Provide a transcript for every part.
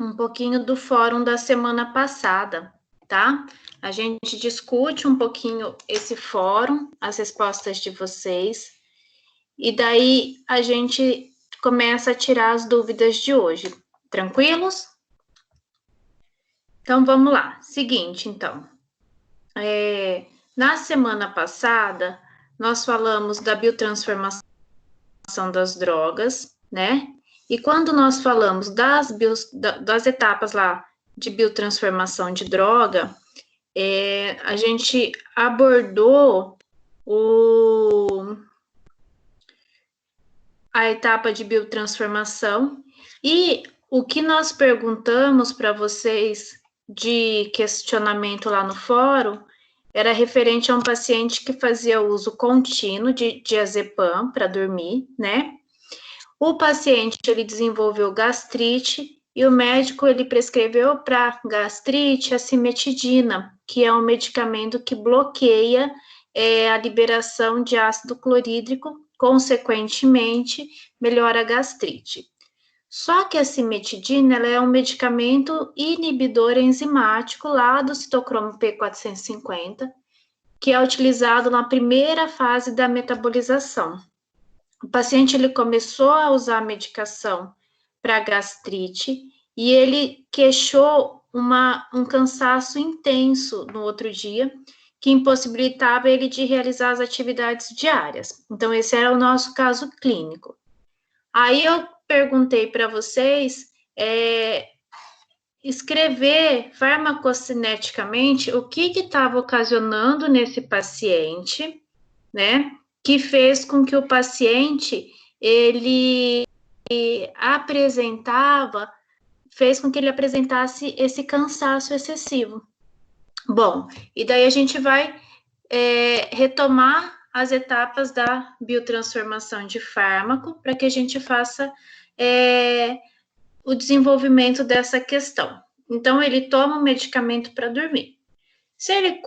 um pouquinho do fórum da semana passada, tá? A gente discute um pouquinho esse fórum, as respostas de vocês, e daí a gente começa a tirar as dúvidas de hoje. Tranquilos? Então, vamos lá. Seguinte, então. Na semana passada, nós falamos da biotransformação das drogas, né? E quando nós falamos das etapas lá de biotransformação de droga, a gente abordou a etapa de biotransformação e o que nós perguntamos para vocês de questionamento lá no fórum era referente a um paciente que fazia uso contínuo de diazepam para dormir, né? O paciente, ele desenvolveu gastrite e o médico, ele prescreveu para gastrite a cimetidina, que é um medicamento que bloqueia a liberação de ácido clorídrico, consequentemente, melhora a gastrite. Só que a cimetidina, ela é um medicamento inibidor enzimático lá do citocromo P450, que é utilizado na primeira fase da metabolização. O paciente, ele começou a usar a medicação para gastrite e ele queixou um cansaço intenso no outro dia, que impossibilitava ele de realizar as atividades diárias. Então, esse era o nosso caso clínico. Aí eu perguntei para vocês escrever farmacocineticamente o que estava ocasionando nesse paciente, né? Que fez com que o paciente, ele fez com que ele apresentasse esse cansaço excessivo. Bom, e daí a gente vai retomar as etapas da biotransformação de fármaco para que a gente faça o desenvolvimento dessa questão. Então, ele toma um medicamento para dormir. Se ele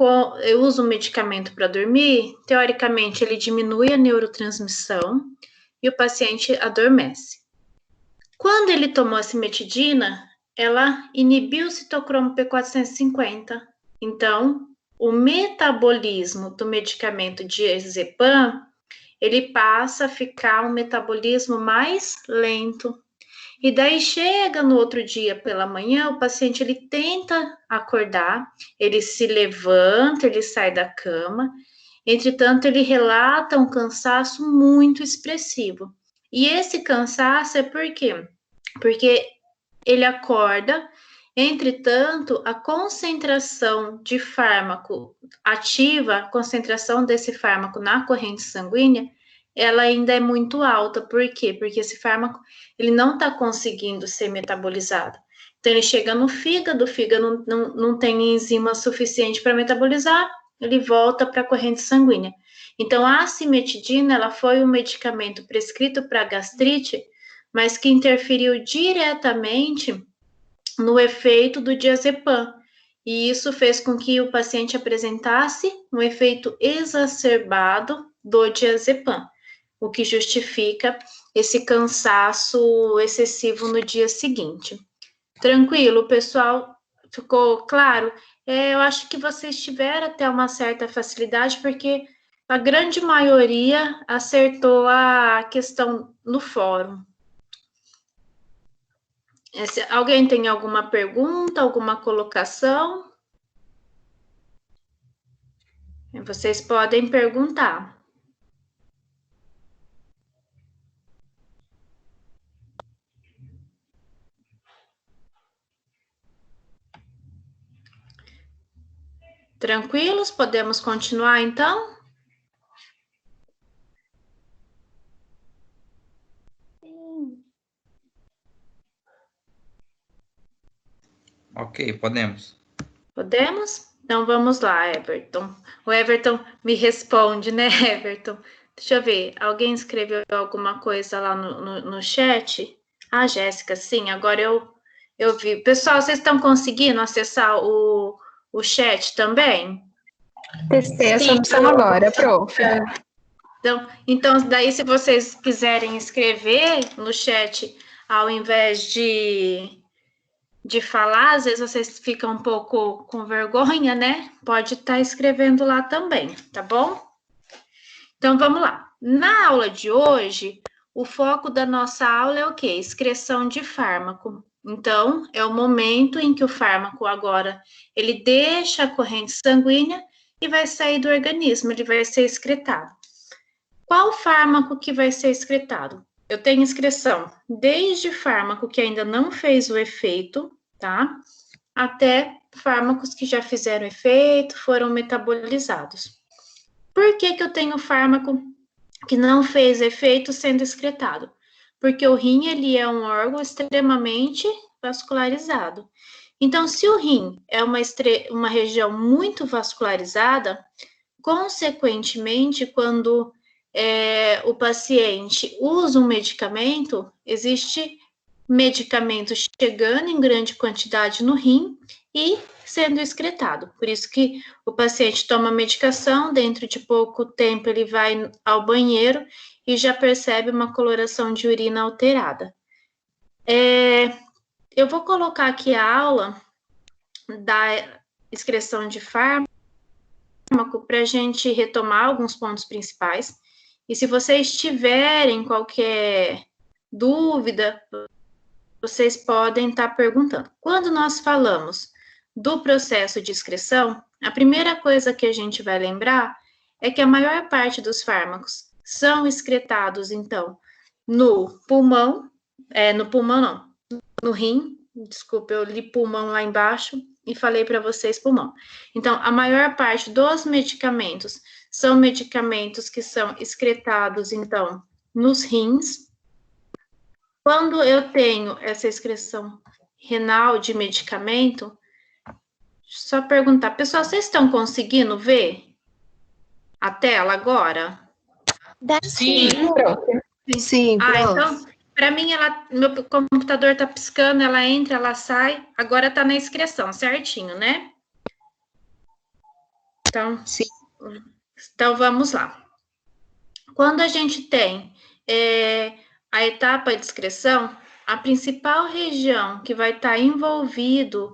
usa um medicamento para dormir, teoricamente, ele diminui a neurotransmissão e o paciente adormece. Quando ele tomou a cimetidina, ela inibiu o citocromo P450. Então, o metabolismo do medicamento diazepam, ele passa a ficar um metabolismo mais lento. E daí chega no outro dia pela manhã, o paciente, ele tenta acordar, ele se levanta, ele sai da cama, entretanto, ele relata um cansaço muito expressivo. E esse cansaço é por quê? Porque ele acorda, entretanto, a concentração de fármaco ativa, a concentração desse fármaco na corrente sanguínea, ela ainda é muito alta. Por quê? Porque esse fármaco, ele não está conseguindo ser metabolizado. Então, ele chega no fígado, o fígado não tem enzima suficiente para metabolizar, ele volta para a corrente sanguínea. Então, a cimetidina, ela foi um medicamento prescrito para gastrite, mas que interferiu diretamente no efeito do diazepam. E isso fez com que o paciente apresentasse um efeito exacerbado do diazepam, o que justifica esse cansaço excessivo no dia seguinte. Tranquilo, pessoal? Ficou claro? Eu acho que vocês tiveram até uma certa facilidade, porque a grande maioria acertou a questão no fórum. Alguém tem alguma pergunta, alguma colocação? Vocês podem perguntar. Tranquilos? Podemos continuar, então? Ok, podemos. Podemos? Então, vamos lá, Everton. O Everton me responde, né, Everton? Deixa eu ver, alguém escreveu alguma coisa lá no chat? Ah, Jéssica, sim, agora eu vi. Pessoal, vocês estão conseguindo acessar o chat também? Testei essa opção agora, prof. Então, daí, se vocês quiserem escrever no chat, ao invés de de falar, às vezes vocês ficam um pouco com vergonha, né? Pode estar escrevendo lá também, tá bom? Então, vamos lá. Na aula de hoje, o foco da nossa aula é o quê? Excreção de fármaco. Então, é o momento em que o fármaco agora, ele deixa a corrente sanguínea e vai sair do organismo, ele vai ser excretado. Qual fármaco que vai ser excretado? Eu tenho excreção desde fármaco que ainda não fez o efeito, tá? Até fármacos que já fizeram efeito, foram metabolizados. Por que eu tenho fármaco que não fez efeito sendo excretado? Porque o rim, ele é um órgão extremamente vascularizado. Então, se o rim é uma região muito vascularizada, consequentemente, quando o paciente usa um medicamento, existe medicamento chegando em grande quantidade no rim e sendo excretado. Por isso que o paciente toma medicação, dentro de pouco tempo ele vai ao banheiro e já percebe uma coloração de urina alterada. Eu vou colocar aqui a aula da excreção de fármaco para a gente retomar alguns pontos principais. E se vocês tiverem qualquer dúvida, vocês podem estar perguntando. Quando nós falamos do processo de excreção, a primeira coisa que a gente vai lembrar é que a maior parte dos fármacos são excretados, então, no pulmão, no rim, desculpa, eu li pulmão lá embaixo e falei para vocês pulmão. Então, a maior parte dos medicamentos são medicamentos que são excretados, então, nos rins. Quando eu tenho essa excreção renal de medicamento, só perguntar, pessoal, vocês estão conseguindo ver a tela agora? Sim, sim. Então, para mim, meu computador está piscando, ela entra, ela sai, agora está na excreção, certinho, né? Então, sim. Então, vamos lá. Quando a gente tem a etapa de excreção, a principal região que vai estar envolvido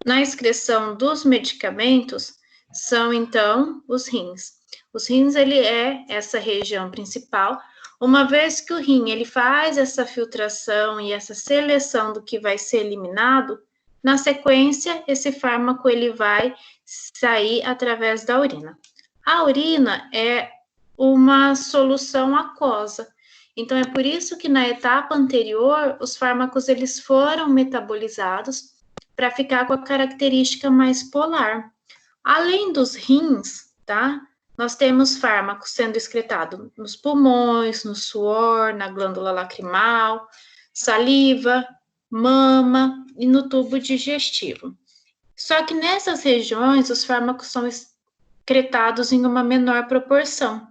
na excreção dos medicamentos são, então, os rins. Os rins, ele é essa região principal. Uma vez que o rim, ele faz essa filtração e essa seleção do que vai ser eliminado, na sequência, esse fármaco, ele vai sair através da urina. A urina é uma solução aquosa. Então, é por isso que na etapa anterior, os fármacos, eles foram metabolizados para ficar com a característica mais polar. Além dos rins, tá? Nós temos fármacos sendo excretados nos pulmões, no suor, na glândula lacrimal, saliva, mama e no tubo digestivo. Só que nessas regiões, os fármacos são excretados em uma menor proporção.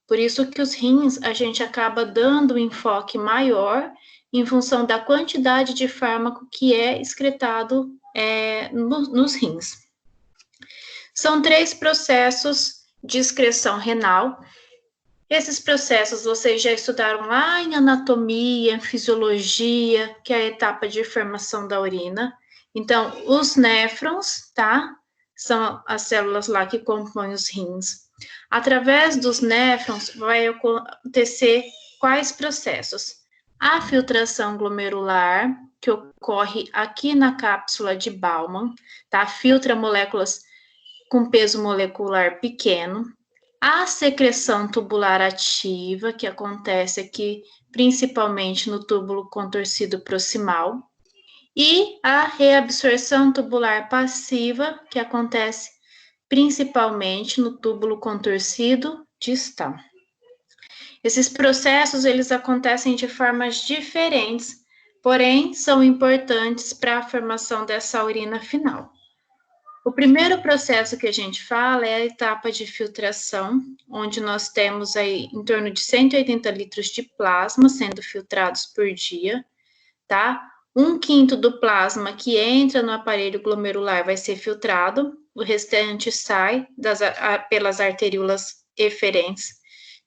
Por isso que os rins, a gente acaba dando um enfoque maior em função da quantidade de fármaco que é excretado nos rins. São 3 processos de excreção renal. Esses processos vocês já estudaram lá em anatomia, fisiologia, que é a etapa de formação da urina. Então, os néfrons, tá? São as células lá que compõem os rins. Através dos néfrons vai acontecer quais processos? A filtração glomerular, que ocorre aqui na cápsula de Bowman, tá? Filtra moléculas com peso molecular pequeno. A secreção tubular ativa, que acontece aqui principalmente no túbulo contorcido proximal. E a reabsorção tubular passiva, que acontece principalmente no túbulo contorcido distal. Esses processos, eles acontecem de formas diferentes, porém, são importantes para a formação dessa urina final. O primeiro processo que a gente fala é a etapa de filtração, onde nós temos aí em torno de 180 litros de plasma sendo filtrados por dia, tá? 1/5 do plasma que entra no aparelho glomerular vai ser filtrado, o restante sai pelas arteríolas eferentes.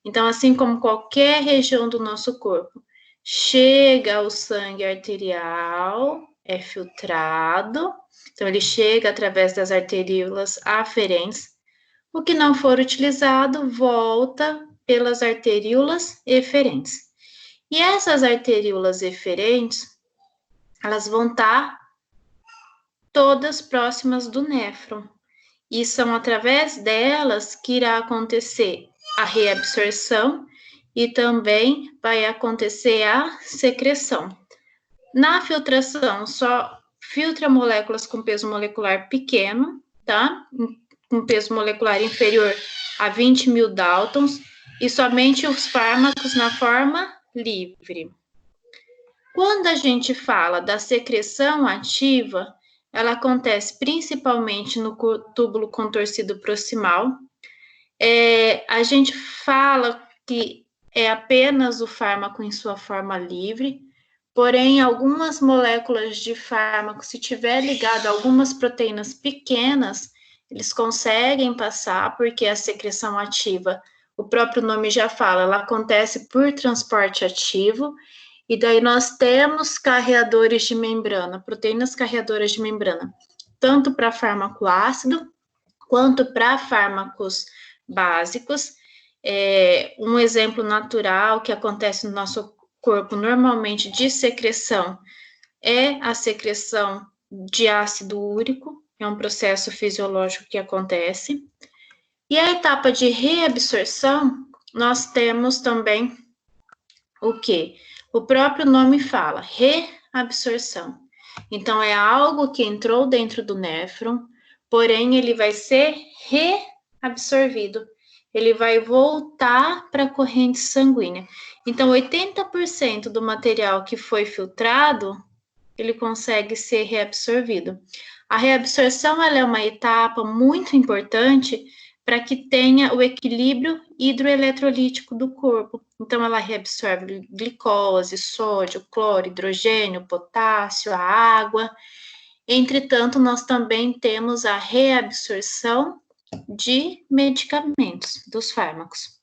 Então, assim como qualquer região do nosso corpo chega ao sangue arterial, é filtrado, então ele chega através das arteríolas aferentes. O que não for utilizado volta pelas arteríolas eferentes. E essas arteríolas eferentes, elas vão estar todas próximas do néfron. E são através delas que irá acontecer a reabsorção e também vai acontecer a secreção. Na filtração, só filtra moléculas com peso molecular pequeno, tá? Com peso molecular inferior a 20.000 Daltons, e somente os fármacos na forma livre. Quando a gente fala da secreção ativa, ela acontece principalmente no túbulo contorcido proximal. A gente fala que é apenas o fármaco em sua forma livre, porém, algumas moléculas de fármaco, se tiver ligado a algumas proteínas pequenas, eles conseguem passar, porque a secreção ativa, o próprio nome já fala, ela acontece por transporte ativo, e daí nós temos carreadores de membrana, proteínas carreadoras de membrana, tanto para fármaco ácido, quanto para fármacos básicos. Um exemplo natural que acontece no nosso corpo normalmente de secreção é a secreção de ácido úrico, é um processo fisiológico que acontece. E a etapa de reabsorção, nós temos também o quê? O próprio nome fala, reabsorção. Então, é algo que entrou dentro do néfron, porém, ele vai ser reabsorvido. Ele vai voltar para a corrente sanguínea. Então, 80% do material que foi filtrado, ele consegue ser reabsorvido. A reabsorção, ela é uma etapa muito importante para que tenha o equilíbrio hidroeletrolítico do corpo. Então, ela reabsorve glicose, sódio, cloro, hidrogênio, potássio, a água. Entretanto, nós também temos a reabsorção de medicamentos, dos fármacos.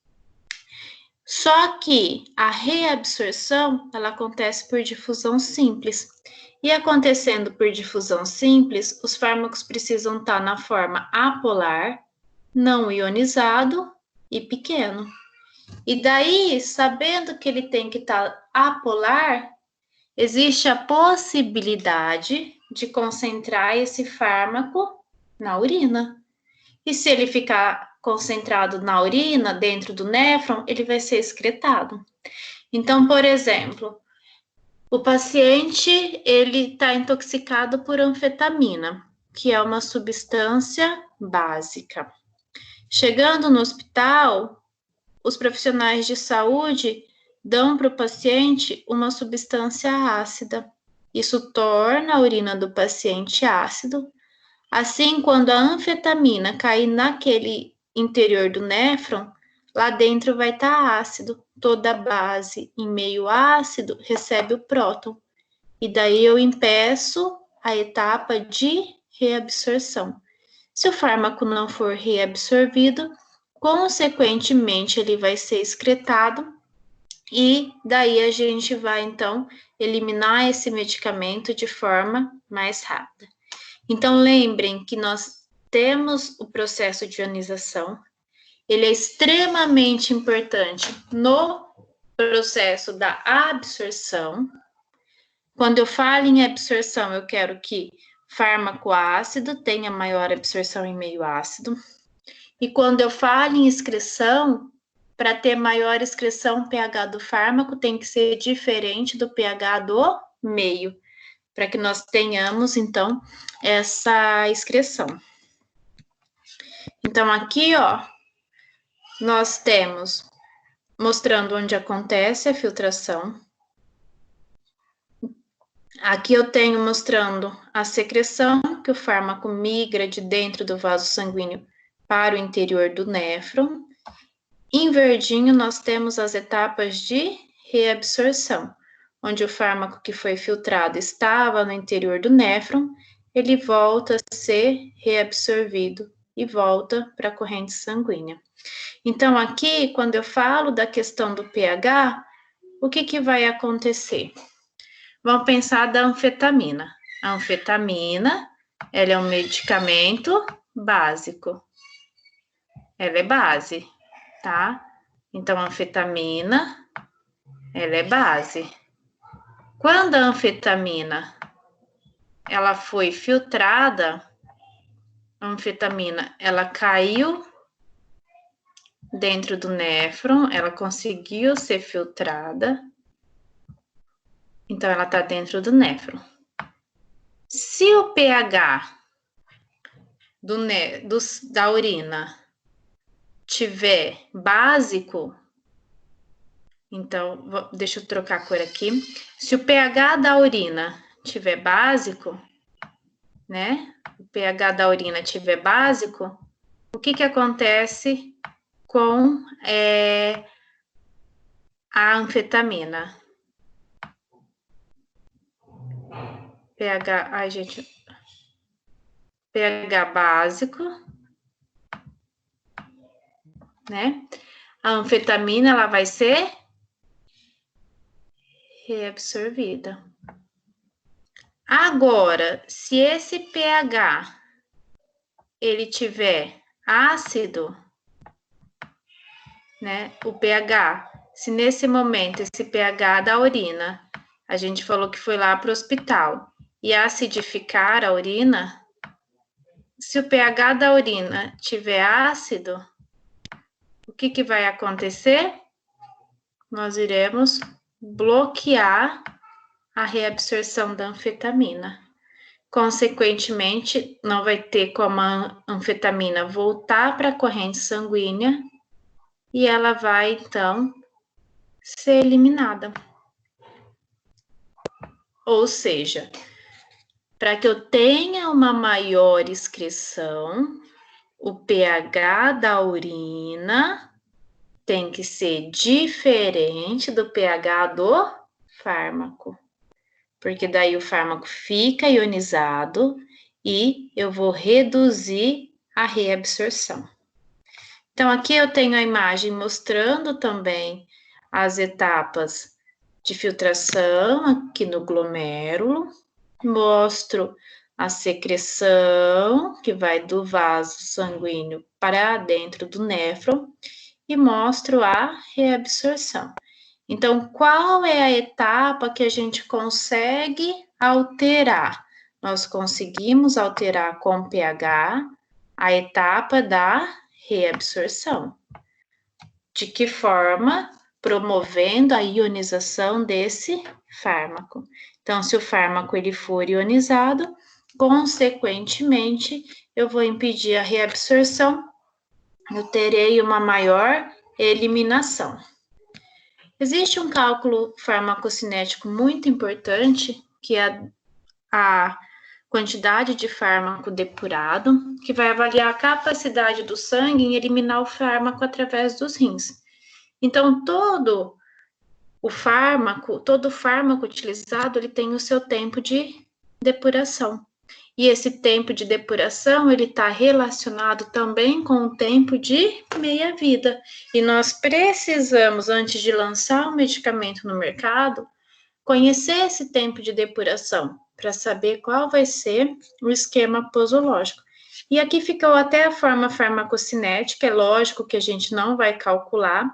Só que a reabsorção, ela acontece por difusão simples. E acontecendo por difusão simples, os fármacos precisam estar na forma apolar, não ionizado e pequeno. E daí, sabendo que ele tem que estar apolar, existe a possibilidade de concentrar esse fármaco na urina. E se ele ficar concentrado na urina, dentro do néfron, ele vai ser excretado. Então, por exemplo, o paciente, ele está intoxicado por anfetamina, que é uma substância básica. Chegando no hospital, os profissionais de saúde dão para o paciente uma substância ácida. Isso torna a urina do paciente ácido. Assim, quando a anfetamina cair naquele interior do néfron, lá dentro vai estar ácido. Toda base em meio ácido recebe o próton. E daí eu impeço a etapa de reabsorção. Se o fármaco não for reabsorvido, consequentemente ele vai ser excretado e daí a gente vai então eliminar esse medicamento de forma mais rápida. Então lembrem que nós temos o processo de ionização, ele é extremamente importante no processo da absorção. Quando eu falo em absorção, eu quero que fármaco ácido tenha maior absorção em meio ácido. E quando eu falo em excreção, para ter maior excreção, o pH do fármaco tem que ser diferente do pH do meio, para que nós tenhamos, então, essa excreção. Então, aqui, ó, nós temos mostrando onde acontece a filtração. Aqui eu tenho mostrando a secreção, que o fármaco migra de dentro do vaso sanguíneo para o interior do néfron. Em verdinho, nós temos as etapas de reabsorção, onde o fármaco que foi filtrado estava no interior do néfron, ele volta a ser reabsorvido e volta para a corrente sanguínea. Então, aqui, quando eu falo da questão do pH, o que vai acontecer? Vamos pensar da anfetamina. A anfetamina, ela é um medicamento básico. Ela é base, tá? Então, a anfetamina, ela é base. Quando a anfetamina, ela foi filtrada, a anfetamina, ela caiu dentro do néfron, ela conseguiu ser filtrada, então ela está dentro do néfron. Se o pH da urina tiver básico, então, deixa eu trocar a cor aqui. Se o pH da urina tiver básico, né? O pH da urina tiver básico, o que acontece com a anfetamina? pH, ai gente, pH básico, né? A anfetamina, ela vai ser reabsorvida. Agora, se esse pH, ele tiver ácido, né? O pH, se nesse momento esse pH da urina, a gente falou que foi lá para o hospital, e acidificar a urina, se o pH da urina tiver ácido, o que vai acontecer? Nós iremos bloquear a reabsorção da anfetamina. Consequentemente, não vai ter como a anfetamina voltar para a corrente sanguínea e ela vai, então, ser eliminada. Ou seja, para que eu tenha uma maior excreção, o pH da urina tem que ser diferente do pH do fármaco. Porque daí o fármaco fica ionizado e eu vou reduzir a reabsorção. Então, aqui eu tenho a imagem mostrando também as etapas de filtração aqui no glomérulo. Mostro a secreção, que vai do vaso sanguíneo para dentro do néfron, e mostro a reabsorção. Então, qual é a etapa que a gente consegue alterar? Nós conseguimos alterar com pH a etapa da reabsorção. De que forma? Promovendo a ionização desse fármaco. Então, se o fármaco ele for ionizado, consequentemente, eu vou impedir a reabsorção, eu terei uma maior eliminação. Existe um cálculo farmacocinético muito importante, que é a quantidade de fármaco depurado, que vai avaliar a capacidade do sangue em eliminar o fármaco através dos rins. Então, todo fármaco utilizado, ele tem o seu tempo de depuração. E esse tempo de depuração, ele está relacionado também com o tempo de meia-vida. E nós precisamos, antes de lançar o medicamento no mercado, conhecer esse tempo de depuração, para saber qual vai ser o esquema posológico. E aqui ficou até a forma farmacocinética, é lógico que a gente não vai calcular,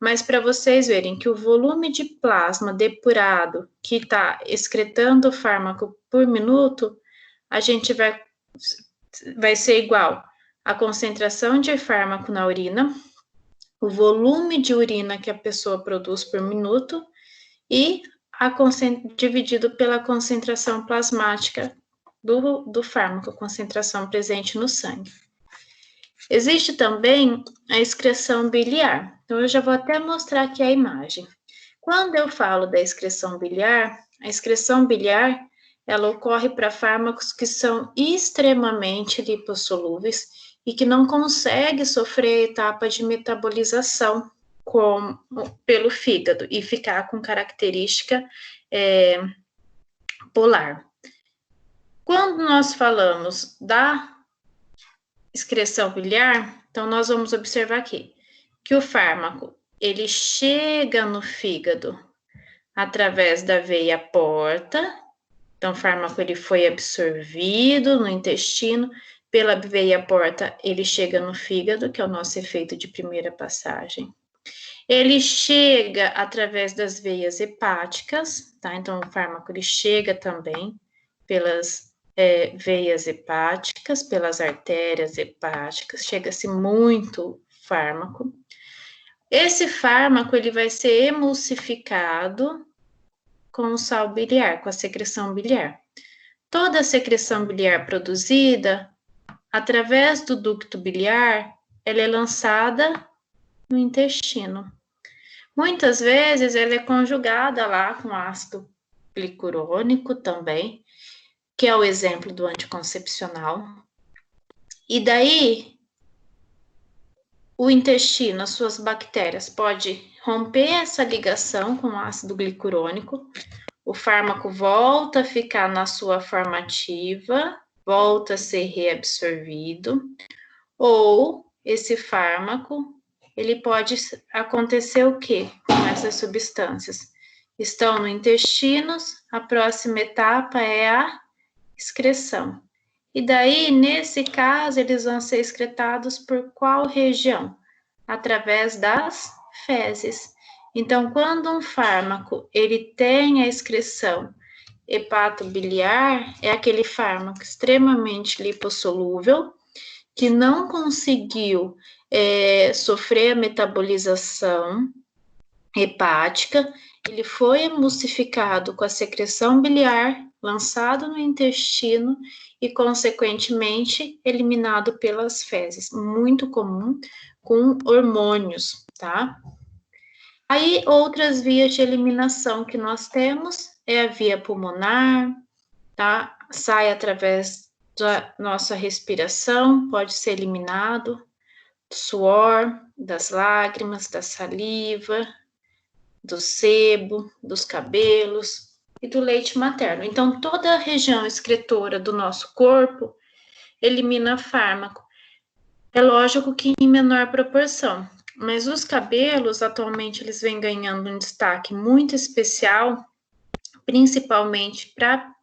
mas para vocês verem que o volume de plasma depurado que está excretando o fármaco por minuto, a gente vai ser igual a concentração de fármaco na urina, o volume de urina que a pessoa produz por minuto e dividido pela concentração plasmática do fármaco, concentração presente no sangue. Existe também a excreção biliar. Então, eu já vou até mostrar aqui a imagem. Quando eu falo da excreção biliar, a excreção biliar, ela ocorre para fármacos que são extremamente lipossolúveis e que não conseguem sofrer a etapa de metabolização pelo fígado e ficar com característica polar. Quando nós falamos da excreção biliar, então nós vamos observar aqui que o fármaco, ele chega no fígado através da veia porta. Então, o fármaco ele foi absorvido no intestino, pela veia porta ele chega no fígado, que é o nosso efeito de primeira passagem. Ele chega através das veias hepáticas, tá? Então, o fármaco ele chega também pelas veias hepáticas, pelas artérias hepáticas, chega-se muito fármaco. Esse fármaco ele vai ser emulsificado com o sal biliar, com a secreção biliar. Toda a secreção biliar produzida, através do ducto biliar, ela é lançada no intestino. Muitas vezes ela é conjugada lá com ácido glicurônico também, que é o exemplo do anticoncepcional. E daí, o intestino, as suas bactérias, pode romper essa ligação com o ácido glicurônico, o fármaco volta a ficar na sua forma ativa, volta a ser reabsorvido, ou esse fármaco, ele pode acontecer o quê com essas substâncias? Estão no intestino, a próxima etapa é a excreção. E daí, nesse caso, eles vão ser excretados por qual região? Através das fezes. Então, quando um fármaco ele tem a excreção hepatobiliar, é aquele fármaco extremamente lipossolúvel, que não conseguiu sofrer a metabolização hepática, ele foi emulsificado com a secreção biliar, lançado no intestino e, consequentemente, eliminado pelas fezes. Muito comum com hormônios, tá? Aí, outras vias de eliminação que nós temos é a via pulmonar, tá? Sai através da nossa respiração, pode ser eliminado, do suor, das lágrimas, da saliva, do sebo, dos cabelos e do leite materno. Então, toda a região excretora do nosso corpo elimina fármaco. É lógico que em menor proporção, mas os cabelos, atualmente, eles vêm ganhando um destaque muito especial, principalmente para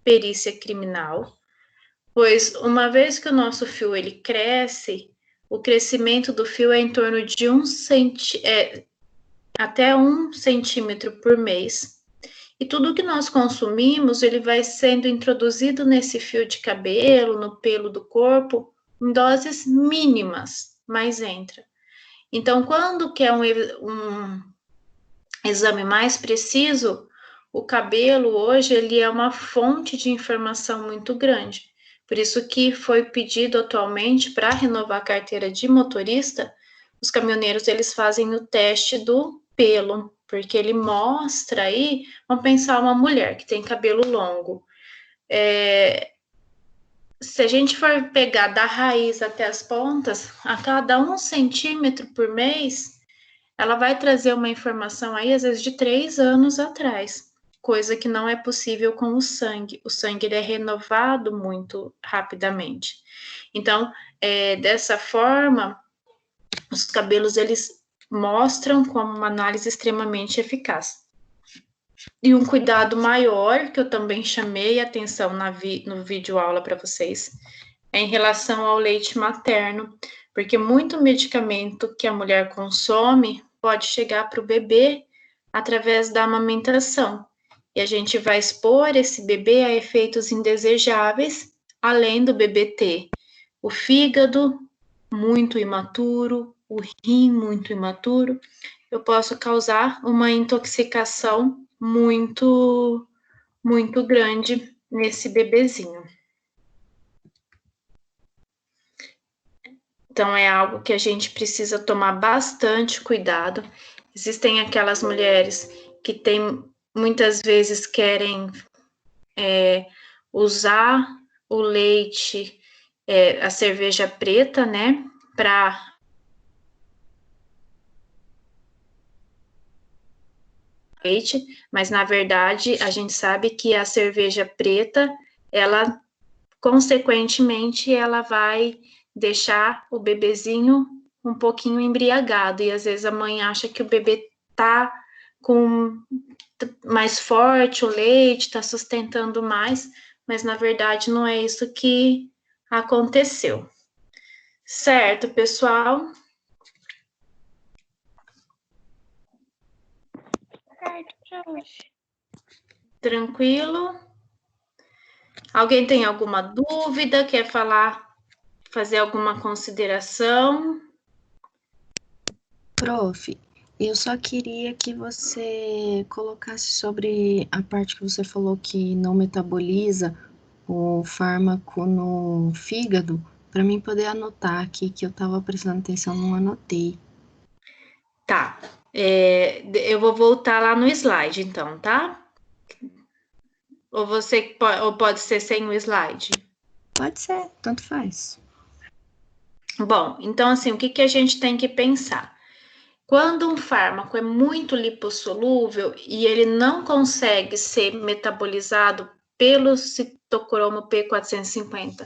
perícia criminal, pois uma vez que o nosso fio ele cresce, o crescimento do fio é em torno de até 1 centímetro por mês. E tudo que nós consumimos, ele vai sendo introduzido nesse fio de cabelo, no pelo do corpo, em doses mínimas, mas entra. Então, quando quer um exame mais preciso, o cabelo hoje ele é uma fonte de informação muito grande. Por isso que foi pedido atualmente para renovar a carteira de motorista, os caminhoneiros eles fazem o teste do pelo, porque ele mostra aí, vamos pensar uma mulher que tem cabelo longo. Se a gente for pegar da raiz até as pontas, a cada 1 centímetro por mês, ela vai trazer uma informação aí, às vezes, de 3 anos atrás, coisa que não é possível com o sangue. O sangue ele é renovado muito rapidamente. Então, dessa forma, os cabelos, eles mostram como uma análise extremamente eficaz. E um cuidado maior, que eu também chamei a atenção no vídeo aula para vocês, é em relação ao leite materno, porque muito medicamento que a mulher consome pode chegar para o bebê através da amamentação. E a gente vai expor esse bebê a efeitos indesejáveis, além do bebê ter o fígado muito imaturo, o rim muito imaturo, eu posso causar uma intoxicação muito grande nesse bebezinho. Então, é algo que a gente precisa tomar bastante cuidado. Existem aquelas mulheres que muitas vezes querem usar o leite, a cerveja preta, né, para leite, mas na verdade a gente sabe que a cerveja preta, ela consequentemente ela vai deixar o bebezinho um pouquinho embriagado, e às vezes a mãe acha que o bebê tá com mais forte o leite, está sustentando mais, mas na verdade não é isso que aconteceu. Certo, pessoal? Tranquilo? Alguém tem alguma dúvida? Quer falar, fazer alguma consideração? Prof, eu só queria que você colocasse sobre a parte que você falou que não metaboliza o fármaco no fígado, para mim poder anotar aqui, que eu estava prestando atenção, não anotei. Tá. Eu vou voltar lá no slide, então, tá? Ou pode ser sem o slide? Pode ser, tanto faz. Bom, então, assim, o que a gente tem que pensar? Quando um fármaco é muito lipossolúvel e ele não consegue ser metabolizado pelo citocromo P450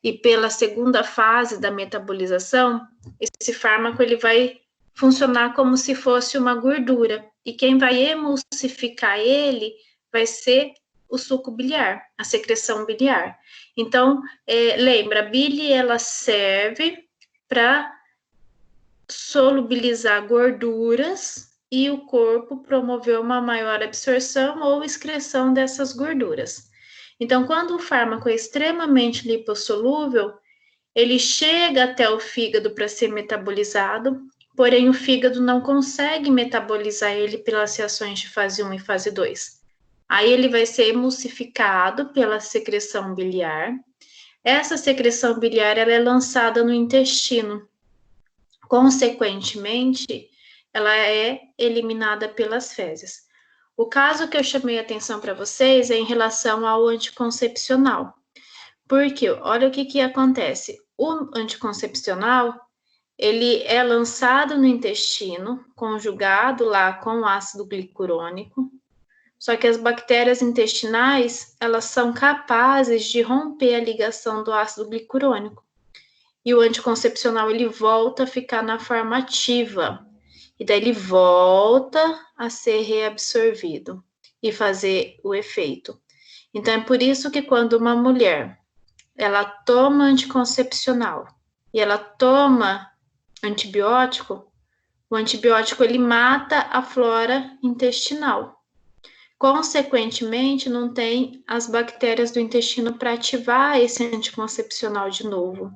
e pela segunda fase da metabolização, esse fármaco ele vai funcionar como se fosse uma gordura. E quem vai emulsificar ele vai ser o suco biliar, a secreção biliar. Então, lembra, a bile ela serve para solubilizar gorduras e o corpo promover uma maior absorção ou excreção dessas gorduras. Então, quando o fármaco é extremamente lipossolúvel, ele chega até o fígado para ser metabolizado, porém o fígado não consegue metabolizar ele pelas reações de fase 1 e fase 2. Aí ele vai ser emulsificado pela secreção biliar. Essa secreção biliar ela é lançada no intestino. Consequentemente, ela é eliminada pelas fezes. O caso que eu chamei a atenção para vocês é em relação ao anticoncepcional. Porque, olha o que acontece. O anticoncepcional, ele é lançado no intestino, conjugado lá com o ácido glicurônico, só que as bactérias intestinais, elas são capazes de romper a ligação do ácido glicurônico. E o anticoncepcional, ele volta a ficar na forma ativa. E daí ele volta a ser reabsorvido e fazer o efeito. Então, é por isso que quando uma mulher, ela toma anticoncepcional e ela toma antibiótico, o antibiótico, ele mata a flora intestinal. Consequentemente, não tem as bactérias do intestino para ativar esse anticoncepcional de novo.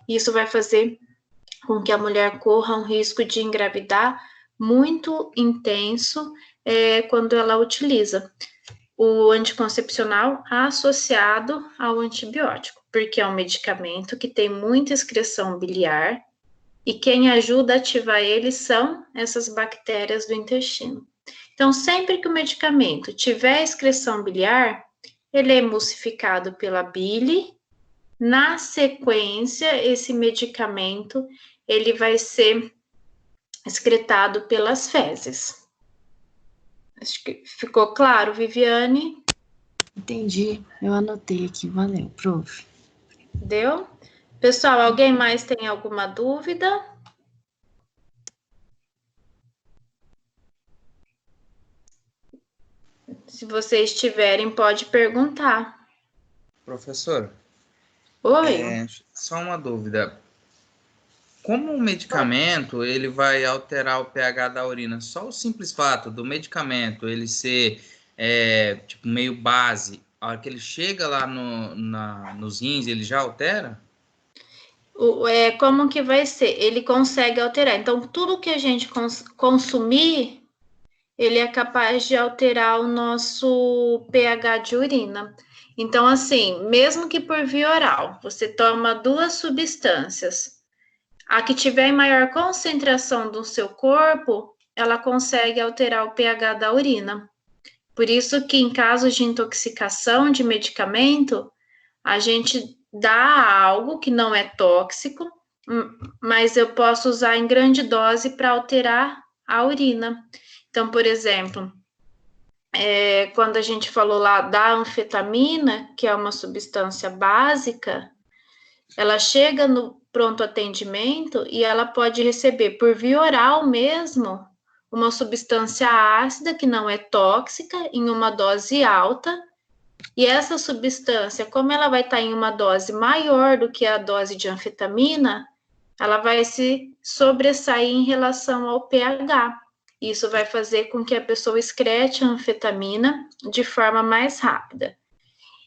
Isso vai fazer com que a mulher corra um risco de engravidar muito intenso quando ela utiliza o anticoncepcional associado ao antibiótico, porque é um medicamento que tem muita excreção biliar e quem ajuda a ativar ele são essas bactérias do intestino. Então, sempre que o medicamento tiver excreção biliar, ele é emulsificado pela bile. Na sequência, esse medicamento, ele vai ser excretado pelas fezes. Acho que ficou claro, Viviane? Entendi, eu anotei aqui, valeu, prof. Deu? Pessoal, alguém mais tem alguma dúvida? Se vocês tiverem, pode perguntar. Professor, Oi? só uma dúvida. Como o medicamento ele vai alterar o pH da urina? Só o simples fato do medicamento ele ser tipo meio base, a hora que ele chega lá nos rins, ele já altera? Como que vai ser? Ele consegue alterar. Então, tudo que a gente consumir, ele é capaz de alterar o nosso pH de urina. Então, assim, mesmo que por via oral, você toma 2 substâncias, a que tiver em maior concentração do seu corpo, ela consegue alterar o pH da urina. Por isso que em casos de intoxicação de medicamento, a gente dá algo que não é tóxico, mas eu posso usar em grande dose para alterar a urina. Então, por exemplo, quando a gente falou lá da anfetamina, que é uma substância básica, ela chega no pronto atendimento e ela pode receber por via oral mesmo uma substância ácida que não é tóxica em uma dose alta. E essa substância, como ela vai estar em uma dose maior do que a dose de anfetamina, ela vai se sobressair em relação ao pH. Isso vai fazer com que a pessoa excrete a anfetamina de forma mais rápida.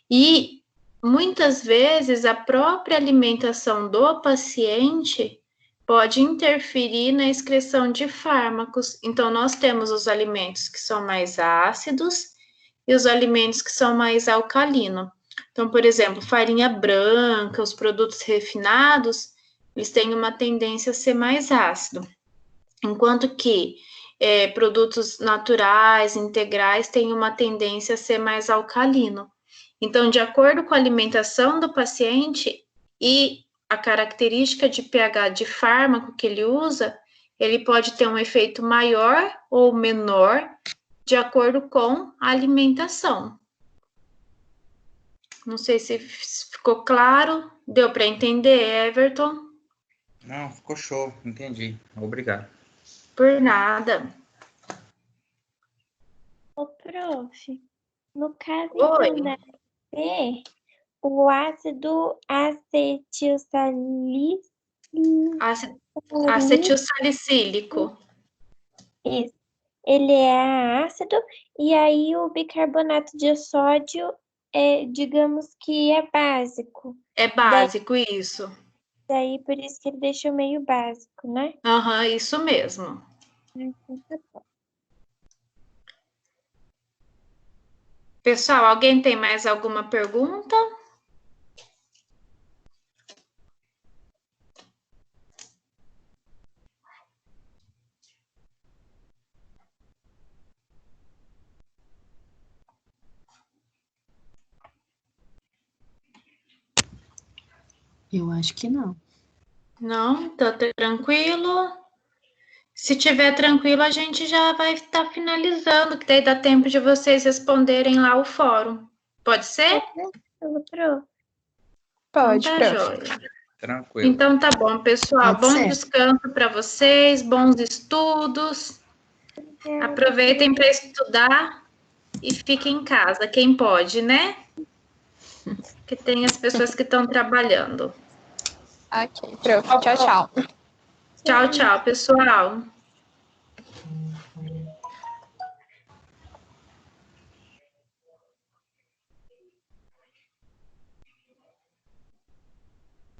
E muitas vezes a própria alimentação do paciente pode interferir na excreção de fármacos. Então, nós temos os alimentos que são mais ácidos e os alimentos que são mais alcalinos. Então, por exemplo, farinha branca, os produtos refinados, eles têm uma tendência a ser mais ácido, enquanto que produtos naturais, integrais, têm uma tendência a ser mais alcalino. Então, de acordo com a alimentação do paciente e a característica de pH de fármaco que ele usa, ele pode ter um efeito maior ou menor de acordo com a alimentação. Não sei se ficou claro. Deu para entender, Everton? Não, ficou show, entendi. Obrigado. Por nada. Ô, prof, no caso Oi. então da C, o ácido Acetilsalicílico. Isso. Ele é ácido, e aí o bicarbonato de sódio digamos que é básico. É básico, isso. Daí por isso que ele deixou meio básico, né? Aham, isso mesmo. Pessoal, alguém tem mais alguma pergunta? Eu acho que não. Não? Tá tranquilo? Se tiver tranquilo, a gente já vai estar finalizando, que daí dá tempo de vocês responderem lá o fórum. Pode ser? Pode, Então, tá prof. joia. Tranquilo. Então tá bom, pessoal. Pode Bom ser. descanso para vocês, bons estudos. Aproveitem para estudar e fiquem em casa, quem pode, né? Que tem as pessoas que estão trabalhando. Ok, prof. Tchau, tchau. Tchau, tchau, pessoal.